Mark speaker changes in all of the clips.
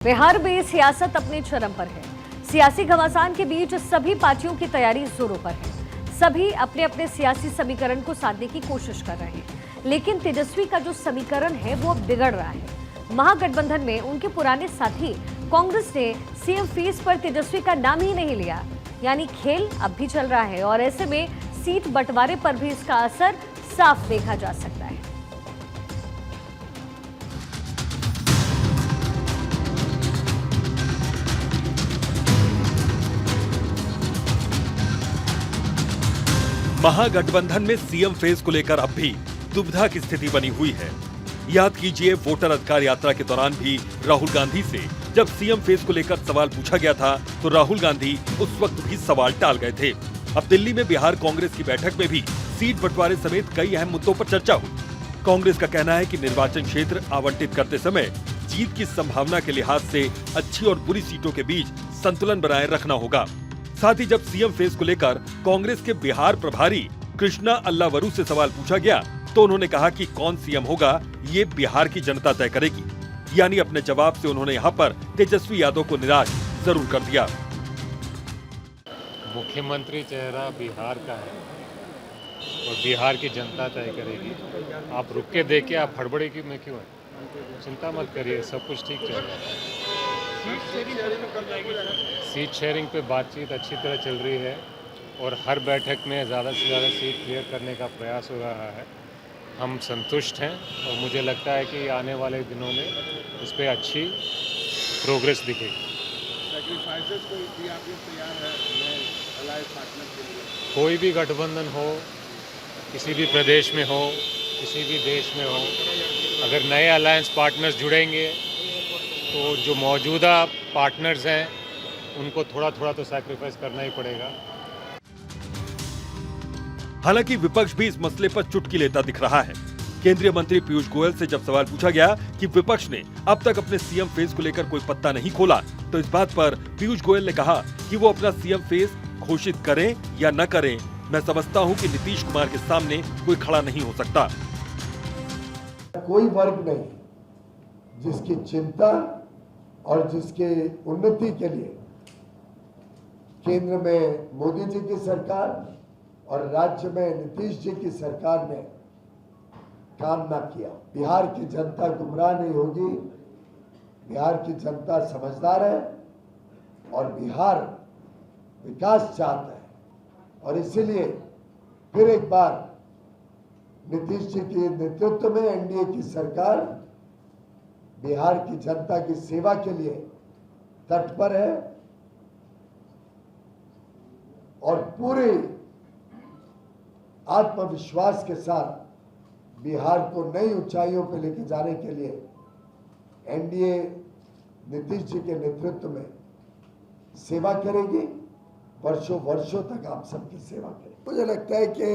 Speaker 1: बिहार में सियासत अपने चरम पर है। सियासी घमासान के बीच सभी पार्टियों की तैयारी जोरों पर है। सभी अपने अपने सियासी समीकरण को साधने की कोशिश कर रहे हैं, लेकिन तेजस्वी का जो समीकरण है वो बिगड़ रहा है। महागठबंधन में उनके पुराने साथी कांग्रेस ने सीएम फेस पर तेजस्वी का नाम ही नहीं लिया, यानी खेल अब भी चल रहा है और ऐसे में सीट बंटवारे पर भी इसका असर साफ देखा जा सकता है।
Speaker 2: महागठबंधन में सीएम फेस को लेकर अब भी दुविधा की स्थिति बनी हुई है। याद कीजिए, वोटर अधिकार यात्रा के दौरान भी राहुल गांधी से जब सीएम फेस को लेकर सवाल पूछा गया था तो राहुल गांधी उस वक्त भी सवाल टाल गए थे। अब दिल्ली में बिहार कांग्रेस की बैठक में भी सीट बंटवारे समेत कई अहम मुद्दों पर चर्चा हुई। कांग्रेस का कहना है कि निर्वाचन क्षेत्र आवंटित करते समय जीत की संभावना के लिहाज से अच्छी और बुरी सीटों के बीच संतुलन बनाए रखना होगा। साथ ही जब सीएम फेस को लेकर कांग्रेस के बिहार प्रभारी कृष्णा अल्लावरू से सवाल पूछा गया तो उन्होंने कहा कि कौन सीएम होगा ये बिहार की जनता तय करेगी। यानी अपने जवाब से उन्होंने यहाँ पर तेजस्वी यादव को निराश जरूर कर दिया।
Speaker 3: मुख्यमंत्री चेहरा बिहार का है और बिहार की जनता तय करेगी। आप रुक के देखिए, आप हड़बड़ी की में क्यों है? चिंता मत करिए, सब कुछ ठीक चल रहा है। सीट शेयरिंग पे बातचीत अच्छी तरह चल रही है और हर बैठक में ज़्यादा से ज़्यादा सीट क्लियर करने का प्रयास हो रहा है। हम संतुष्ट हैं और मुझे लगता है कि आने वाले दिनों में इस पर अच्छी प्रोग्रेस दिखेगी। कोई भी गठबंधन हो, किसी भी प्रदेश में हो, किसी भी देश में हो, अगर नए अलायंस पार्टनर्स जुड़ेंगे तो जो मौजूदा पार्टनर्स हैं उनको थोड़ा थोड़ा तो सैक्रिफाइस करना ही पड़ेगा।
Speaker 2: हालांकि विपक्ष भी इस मसले पर चुटकी लेता दिख रहा है। केंद्रीय मंत्री पीयूष गोयल से जब सवाल पूछा गया कि विपक्ष ने अब तक अपने सीएम फेस को लेकर कोई पत्ता नहीं खोला तो इस बात पर पीयूष गोयल ने कहा कि वो अपना सीएम फेस घोषित करें या न करें, मैं समझता हूं कि नीतीश कुमार के सामने कोई खड़ा नहीं हो सकता।
Speaker 4: कोई वर्ग नहीं जिसकी चिंता और जिसके उन्नति के लिए केंद्र में मोदी जी की सरकार और राज्य में नीतीश जी की सरकार ने काम ना किया। बिहार की जनता गुमराह नहीं होगी। बिहार की जनता समझदार है और बिहार विकास चाहता है और इसीलिए फिर एक बार नीतीश जी के नेतृत्व में एनडीए की सरकार बिहार की जनता की सेवा के लिए तत्पर है और पूरे आत्मविश्वास के साथ बिहार को नई ऊंचाइयों पर लेकर जाने के लिए एनडीए नीतीश जी के नेतृत्व में सेवा करेगी। वर्षों वर्षों तक आप सबकी सेवा करेगी। मुझे लगता है कि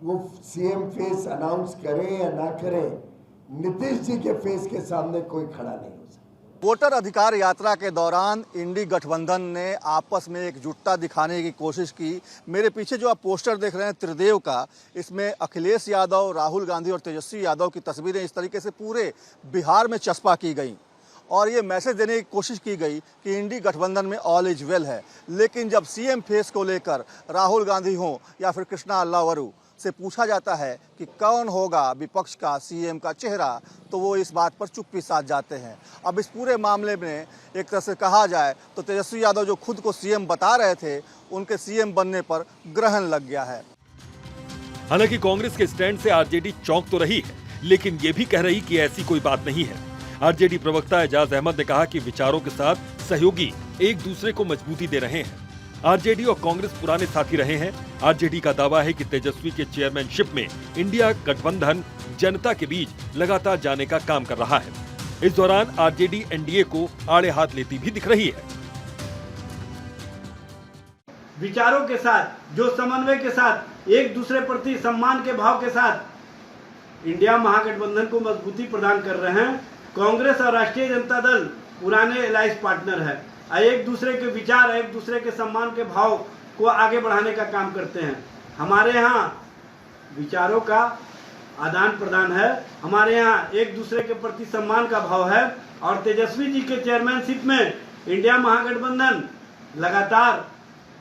Speaker 4: वो सीएम फेस अनाउंस करें या ना करें, नीतीश जी के फेस के सामने कोई खड़ा नहीं हो सकता।
Speaker 5: वोटर अधिकार यात्रा के दौरान इंडी गठबंधन ने आपस में एकजुटता दिखाने की कोशिश की। मेरे पीछे जो आप पोस्टर देख रहे हैं त्रिदेव का, इसमें अखिलेश यादव, राहुल गांधी और तेजस्वी यादव की तस्वीरें इस तरीके से पूरे बिहार में चस्पा की गई और ये मैसेज देने की कोशिश की गई कि इंडी गठबंधन में ऑल इज वेल है। लेकिन जब सीएम फेस को लेकर राहुल गांधी हो या फिर कृष्णा अल्लावरू से पूछा जाता है कि कौन होगा विपक्ष का सीएम का चेहरा, तो वो इस बात पर चुप्पी साध जाते हैं। अब इस पूरे मामले में एक तरह से कहा जाए तो तेजस्वी यादव जो खुद को सीएम बता रहे थे, उनके सीएम बनने पर ग्रहण लग गया है।
Speaker 2: हालांकि कांग्रेस के स्टैंड से आरजेडी चौंक तो रही है, लेकिन ये भी कह रही कि ऐसी कोई बात नहीं है। आरजेडी प्रवक्ता एजाज अहमद ने कहा कि विचारों के साथ सहयोगी एक दूसरे को मजबूती दे रहे हैं। आरजेडी और कांग्रेस पुराने साथी रहे हैं। आरजेडी का दावा है कि तेजस्वी के चेयरमैनशिप में इंडिया गठबंधन जनता के बीच लगातार जाने का काम कर रहा है। इस दौरान आरजेडी एनडीए को आड़े हाथ लेती भी दिख रही है।
Speaker 6: विचारों के साथ, जो समन्वय के साथ, एक दूसरे प्रति सम्मान के भाव के साथ इंडिया महागठबंधन को मजबूती प्रदान कर रहे हैं। कांग्रेस और राष्ट्रीय जनता दल पुराने अलायंस पार्टनर है। एक दूसरे के विचार, एक दूसरे के सम्मान के भाव को आगे बढ़ाने का काम करते हैं। हमारे यहाँ विचारों का आदान प्रदान है, हमारे यहाँ एक दूसरे के प्रति सम्मान का भाव है और तेजस्वी जी के चेयरमैनशिप में इंडिया महागठबंधन लगातार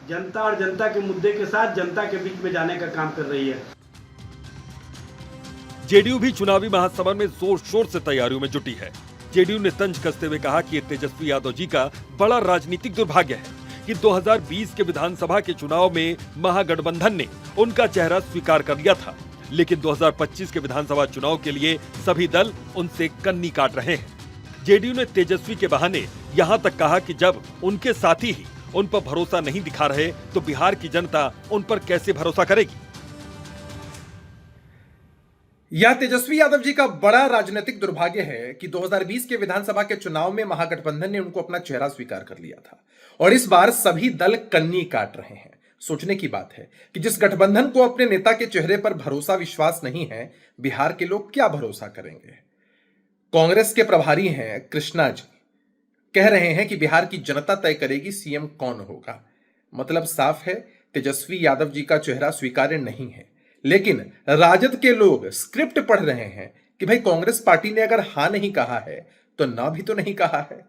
Speaker 6: जनता और जनता के मुद्दे के साथ जनता के बीच में जाने का काम कर रही है।
Speaker 2: जेडीयू भी चुनावी महासमर में जोर शोर से तैयारियों में जुटी है। जेडीयू ने तंज कसते हुए कहा कि तेजस्वी यादव जी का बड़ा राजनीतिक दुर्भाग्य है कि 2020 के विधानसभा के चुनाव में महागठबंधन ने उनका चेहरा स्वीकार कर लिया था, लेकिन 2025 के विधानसभा चुनाव के लिए सभी दल उनसे कन्नी काट रहे हैं। जेडीयू ने तेजस्वी के बहाने यहां तक कहा कि जब उनके साथी ही उन पर भरोसा नहीं दिखा रहे तो बिहार की जनता उन पर कैसे भरोसा करेगी।
Speaker 7: यह तेजस्वी यादव जी का बड़ा राजनीतिक दुर्भाग्य है कि 2020 के विधानसभा के चुनाव में महागठबंधन ने उनको अपना चेहरा स्वीकार कर लिया था और इस बार सभी दल कन्नी काट रहे हैं। सोचने की बात है कि जिस गठबंधन को अपने नेता के चेहरे पर भरोसा विश्वास नहीं है, बिहार के लोग क्या भरोसा करेंगे। कांग्रेस के प्रभारी हैं कृष्णा जी, कह रहे हैं कि बिहार की जनता तय करेगी सीएम कौन होगा। मतलब साफ है, तेजस्वी यादव जी का चेहरा स्वीकार्य नहीं है। लेकिन राजद के लोग स्क्रिप्ट पढ़ रहे हैं कि भाई कांग्रेस पार्टी ने अगर हां नहीं कहा है तो ना भी तो नहीं कहा है।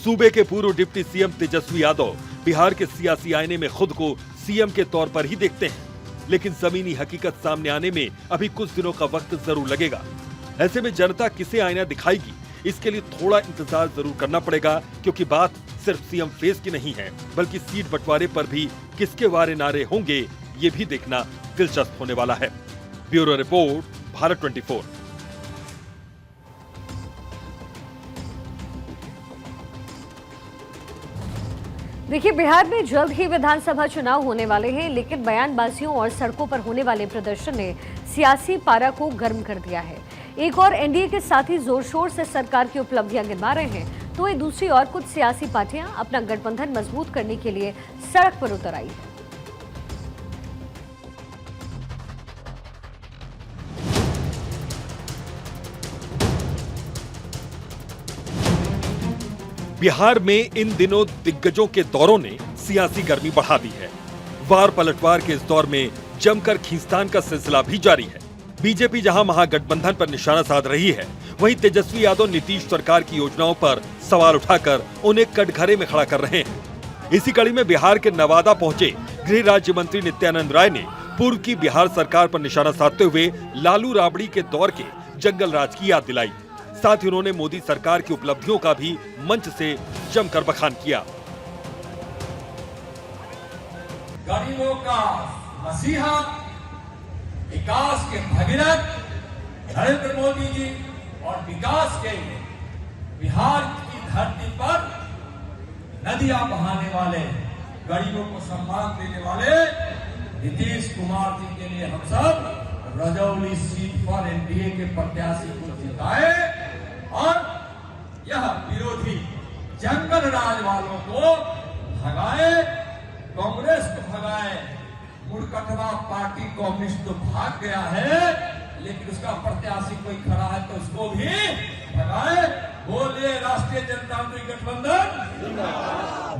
Speaker 2: सूबे के पूर्व डिप्टी सीएम तेजस्वी यादव बिहार के सियासी आईने में खुद को सीएम के तौर पर ही देखते हैं, लेकिन जमीनी हकीकत सामने आने में अभी कुछ दिनों का वक्त जरूर लगेगा। ऐसे में जनता किसे आईना दिखाएगी, इसके लिए थोड़ा इंतजार जरूर करना पड़ेगा, क्योंकि बात सिर्फ सीएम फेस की नहीं है, बल्कि सीट बंटवारे पर भी किसके वारे नारे होंगे, ये भी देखना दिलचस्प होने वाला है। Bureau report, Bharat 24।
Speaker 1: देखिए, बिहार में जल्द ही विधानसभा चुनाव होने वाले हैं, लेकिन बयानबाजियों और सड़कों पर होने वाले प्रदर्शन ने सियासी पारा को गर्म कर दिया है। एक और एनडीए के साथी जोर शोर से सरकार की उपलब्धियां गिनवा रहे हैं, तो वही दूसरी और कुछ सियासी पार्टियां अपना गठबंधन मजबूत करने के लिए सड़क पर उतर आई है।
Speaker 2: बिहार में इन दिनों दिग्गजों के दौरों ने सियासी गर्मी बढ़ा दी है। वार पलटवार के इस दौर में जमकर खींचतान का सिलसिला भी जारी है। बीजेपी जहां महागठबंधन पर निशाना साध रही है, वहीं तेजस्वी यादव नीतीश सरकार की योजनाओं पर सवाल उठाकर उन्हें कटघरे में खड़ा कर रहे हैं। इसी कड़ी में बिहार के नवादा पहुंचे गृह राज्य मंत्री नित्यानंद राय ने पूर्व की बिहार सरकार पर निशाना साधते हुए लालू राबड़ी के दौर के जंगल राज की याद दिलाई। साथ ही उन्होंने मोदी सरकार की उपलब्धियों का भी मंच से जमकर बखान किया।
Speaker 8: गरीबों का मसीहा, विकास के भगीरथ नरेंद्र मोदी जी और विकास के बिहार की धरती पर नदियां बहाने वाले, गरीबों को सम्मान देने वाले नीतीश कुमार जी के लिए हम सब रजौली सीट पर एनडीए के प्रत्याशी को जिताए और यह विरोधी जंगल राज वालों को भगाए, कांग्रेस को भगाए। मुड़कटवा पार्टी कम्युनिस्ट तो भाग गया है, लेकिन उसका प्रत्याशी कोई खड़ा है तो उसको भी भगाए। बोले राष्ट्रीय जनतांत्रिक गठबंधन,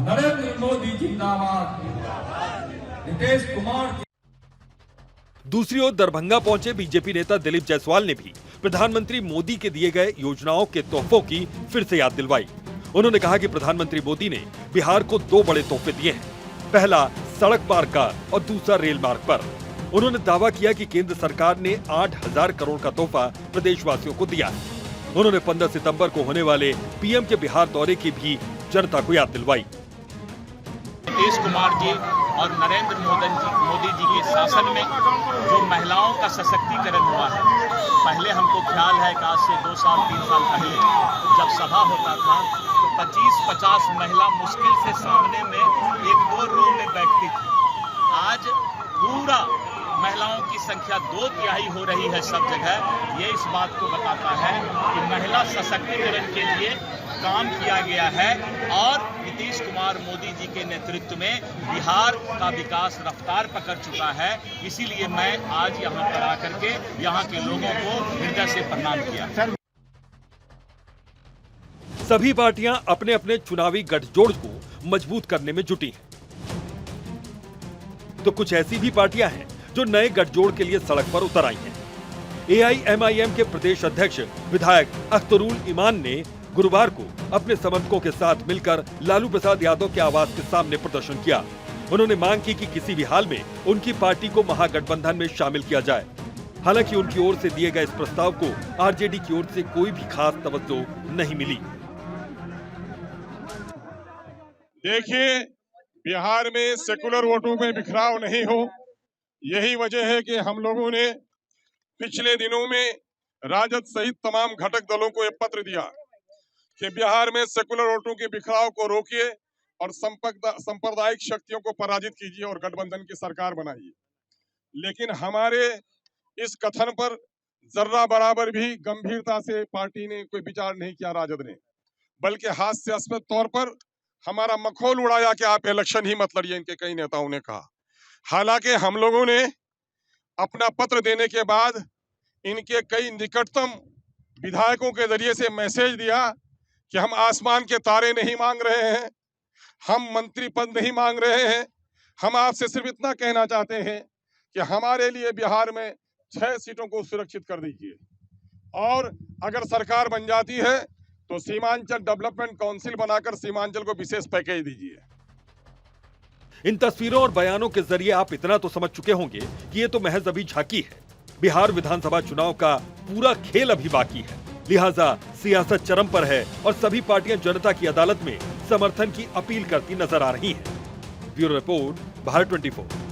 Speaker 8: नरेंद्र मोदी जिंदाबाद, नीतीश कुमार।
Speaker 2: दूसरी ओर दरभंगा पहुंचे बीजेपी नेता दिलीप जायसवाल ने भी प्रधानमंत्री मोदी के दिए गए योजनाओं के तोहफों की फिर से याद दिलवाई। उन्होंने कहा कि प्रधानमंत्री मोदी ने बिहार को 2 बड़े तोहफे दिए हैं, पहला सड़क मार्ग का और दूसरा रेल मार्ग पर। उन्होंने दावा किया कि केंद्र सरकार ने 8,000 करोड़ का तोहफा प्रदेशवासियों को दिया है। उन्होंने 15 सितंबर को होने वाले पीएम के बिहार दौरे की भी जनता को याद दिलवाई।
Speaker 9: नीतीश कुमार जी और नरेंद्र मोदी जी के शासन में जो महिलाओं का सशक्तिकरण हुआ है, पहले हमको ख्याल है कि आज से 2 साल 3 साल पहले जब सभा होता था तो 25-50 महिला मुश्किल से सामने में 1-2 रो में बैठती थी। आज पूरा महिलाओं की संख्या 2/3 हो रही है सब जगह। ये इस बात को बताता है कि महिला सशक्तिकरण के लिए काम किया गया है और नीतीश कुमार मोदी जी के नेतृत्व में बिहार का विकास रफ्तार पकड़ चुका है। इसीलिए मैं आज यहाँ पर आकर के यहाँ के लोगों को हृदय से प्रणाम किया।
Speaker 2: सभी पार्टियां अपने अपने चुनावी गठजोड़ को मजबूत करने में जुटी हैं, तो कुछ ऐसी भी पार्टियां हैं जो नए गठजोड़ के लिए सड़क पर उतर आई हैं। एआईएमआईएम के प्रदेश अध्यक्ष विधायक अख्तरुल ईमान ने गुरुवार को अपने समर्थकों के साथ मिलकर लालू प्रसाद यादव के आवास के सामने प्रदर्शन किया। उन्होंने मांग की कि किसी भी हाल में उनकी पार्टी को महागठबंधन में शामिल किया जाए। हालांकि उनकी ओर से दिए गए इस प्रस्ताव को आरजेडी की ओर से कोई भी खास तवज्जो नहीं मिली।
Speaker 10: देखिए, बिहार में सेकुलर वोटों में बिखराव नहीं हो, यही वजह है कि हम लोगों ने पिछले दिनों में राजद सहित तमाम घटक दलों को एक पत्र दिया कि बिहार में सेकुलर वोटों के बिखराव को रोकिए और सांप्रदायिक शक्तियों को पराजित कीजिए और गठबंधन की सरकार बनाइए। लेकिन हमारे इस कथन पर जर्रा बराबर भी गंभीरता से पार्टी ने कोई विचार नहीं किया, राजद ने, बल्कि हास्यास्पद तौर पर हमारा मखौल उड़ाया कि आप इलेक्शन ही मत लड़िए, इनके कई नेताओं ने कहा। हालांकि हम लोगों ने अपना पत्र देने के बाद इनके कई निकटतम विधायकों के जरिए से मैसेज दिया कि हम आसमान के तारे नहीं मांग रहे हैं, हम मंत्री पद नहीं मांग रहे हैं, हम आपसे सिर्फ इतना कहना चाहते हैं कि हमारे लिए बिहार में 6 सीटों को सुरक्षित कर दीजिए और अगर सरकार बन जाती है तो सीमांचल डेवलपमेंट काउंसिल बनाकर सीमांचल को विशेष पैकेज दीजिए।
Speaker 2: इन तस्वीरों और बयानों के जरिए आप इतना तो समझ चुके होंगे कि ये तो महज अभी झांकी है। बिहार विधानसभा चुनाव का पूरा खेल अभी बाकी है, लिहाजा सियासत चरम पर है और सभी पार्टियां जनता की अदालत में समर्थन की अपील करती नजर आ रही हैं। Bureau report, Bharat 24।